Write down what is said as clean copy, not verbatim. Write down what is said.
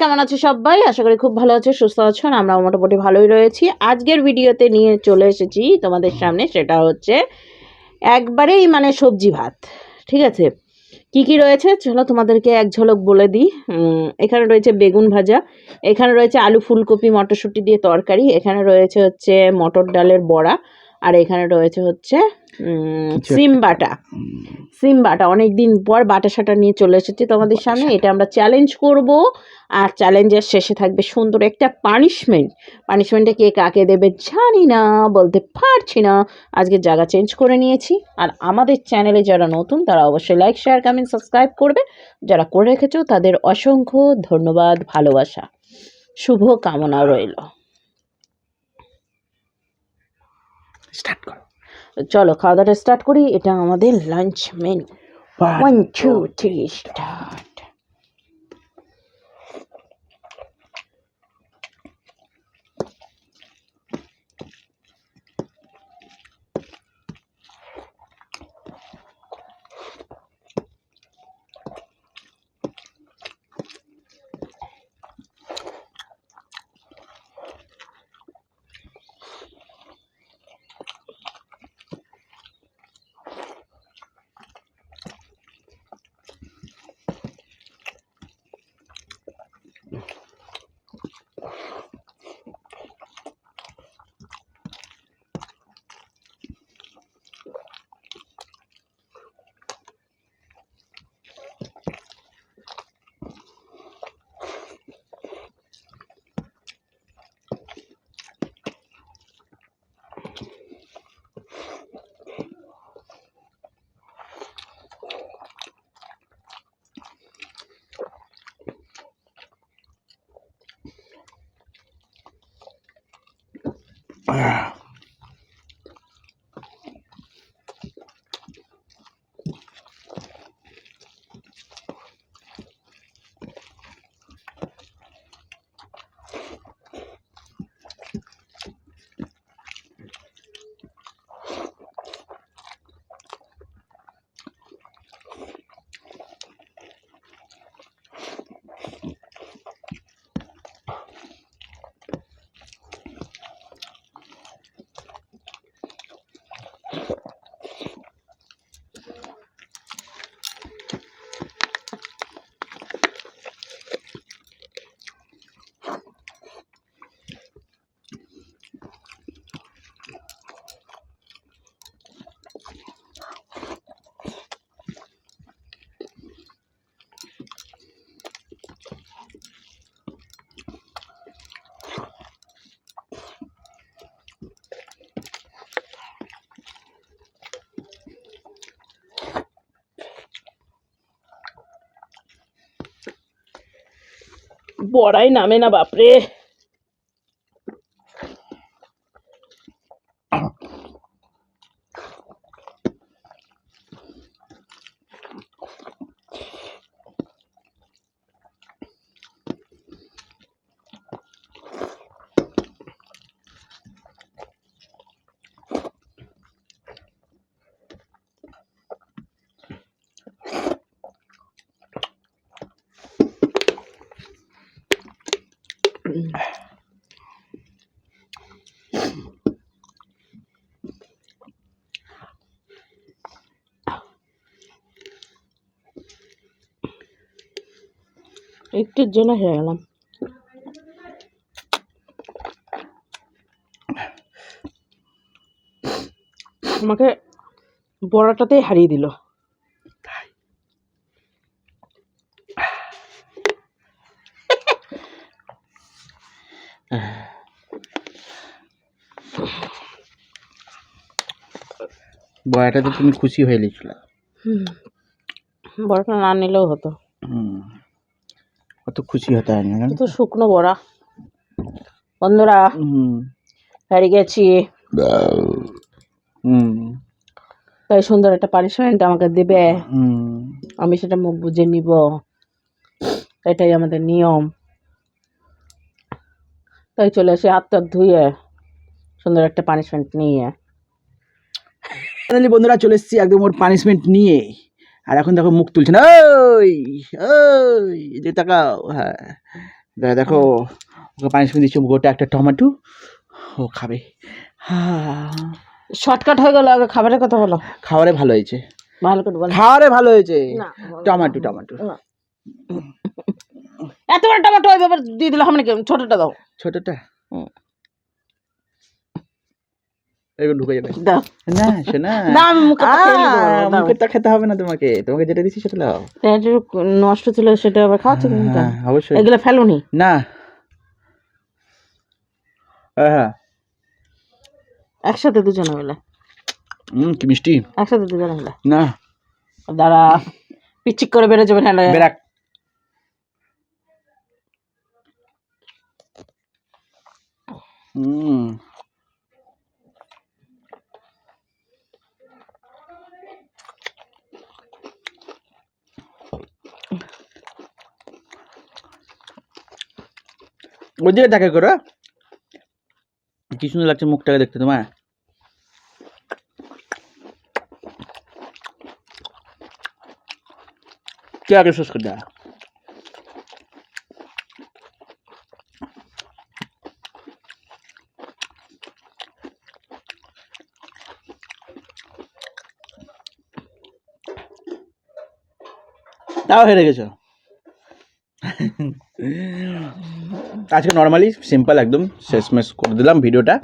কেমন আছো সবাই? আশা করি খুব ভালো আছো, সুস্থ আছো। আর আমরাও মোটামুটি ভালোই রয়েছি। আজকের ভিডিওতে নিয়ে চলে এসেছি তোমাদের সামনে, সেটা হচ্ছে একবারেই মানে সবজি ভাত। ঠিক আছে, কি কি রয়েছে চলো তোমাদেরকে এক ঝলক বলে দিই। এখানে রয়েছে বেগুন ভাজা, এখানে রয়েছে আলু ফুলকপি মটরশুঁটি দিয়ে তরকারি, এখানে রয়েছে হচ্ছে মটর ডালের বড়া, আর এখানে রয়েছে হচ্ছে সিম বাটা অনেক দিন পর বাটা সাটা নিয়ে চলে এসেছি তোমাদের সামনে। এটা আমরা চ্যালেঞ্জ করব, আর চ্যালেঞ্জের শেষে থাকবে সুন্দর একটা পানিশমেন্টে কে কাকে দেবে জানি না, বলতে পারছি না। আজকে জায়গা চেঞ্জ করে নিয়েছি। আর আমাদের চ্যানেলে যারা নতুন তারা অবশ্যই লাইক শেয়ার কমেন্ট সাবস্ক্রাইব করবে, যারা করে রেখেছো তাদের অসংখ্য ধন্যবাদ, ভালোবাসা, শুভ কামনা রইল। স্টার্ট করো, চলো খাওয়া দাওয়াটা স্টার্ট করি। এটা আমাদের লাঞ্চ মেনু। 1 2 3 স্টার্ট। বড়াই নামে না বাপরে। একটুর জন্য হয়ে গেলাম। আমাকে বড়াটাতেই হারিয়ে দিল। বড়াটাতে তুমি খুশি হয়ে গেছিল। বড়াটা না নিলেও হতো। অত খুশি হতে হয় না, তো শুকনো বড়া। বন্ধুরা হারিয়ে গেছি, তাই সুন্দর একটা পানিশমেন্ট আমাকে দেবে, আমি সেটা মুখ বুঝে নিব, এটাই আমাদের নিয়ম। তাই চলে এসে হাত টাত ধুয়ে সুন্দর একটা পানিশমেন্ট নিয়ে বন্ধুরা চলে এসেছি একদম ওর পানিশমেন্ট নিয়ে। আর এখন দেখো মুখ তুলছে না, ওই ওই যে তাকাও, হ্যাঁ দেখো ওকে পানিশমেন্ট দিচ্ছি, গোটা একটা টমেটো ও খাবে। হ্যাঁ শর্টকাট হয়ে গেল, আগে খাবারের কথা বলো। খাবারে ভালো হয়েছে, ভালো করে বলো। খাবারে ভালো হয়েছে, না, টমেটো টমেটো। না। এত বড় টমেটো ওইভাবে দিয়ে দিলে হবে নাকি? ছোটটা দাও। ছোটটা হুম। এগুলো ঢুকে যাবে দাও। না শোনা, না, আমি মুখেরটা খেয়ে নিতে পারবো, দাও। মুখেরটা খেতে হবে না, তোমাকে তোমাকে যেটা দিচ্ছি সেটা নাও। এটা নষ্ট ছিল সেটা আবার খাওয়াচ্ছে কিন্তু। হ্যাঁ অবশ্যই এগুলো ফেলুনি না। হ্যাঁ একসাথে দুজনে মিলে, কি মিষ্টি, একসাথে দুজনে মিলে। না দাঁড়া, পিচিক করে বেড়ে যাবে নাহলে। বেরাক। ওদিকে দেখা করো, কি সুন্দর লাগছে মুখটাকে দেখতে তোমার। কে আগে শেষ করে দেয়? তাও হেরে গেছো। আজকে নর্মালি সিম্পল একদম শেষমেশ করে দিলাম ভিডিওটা।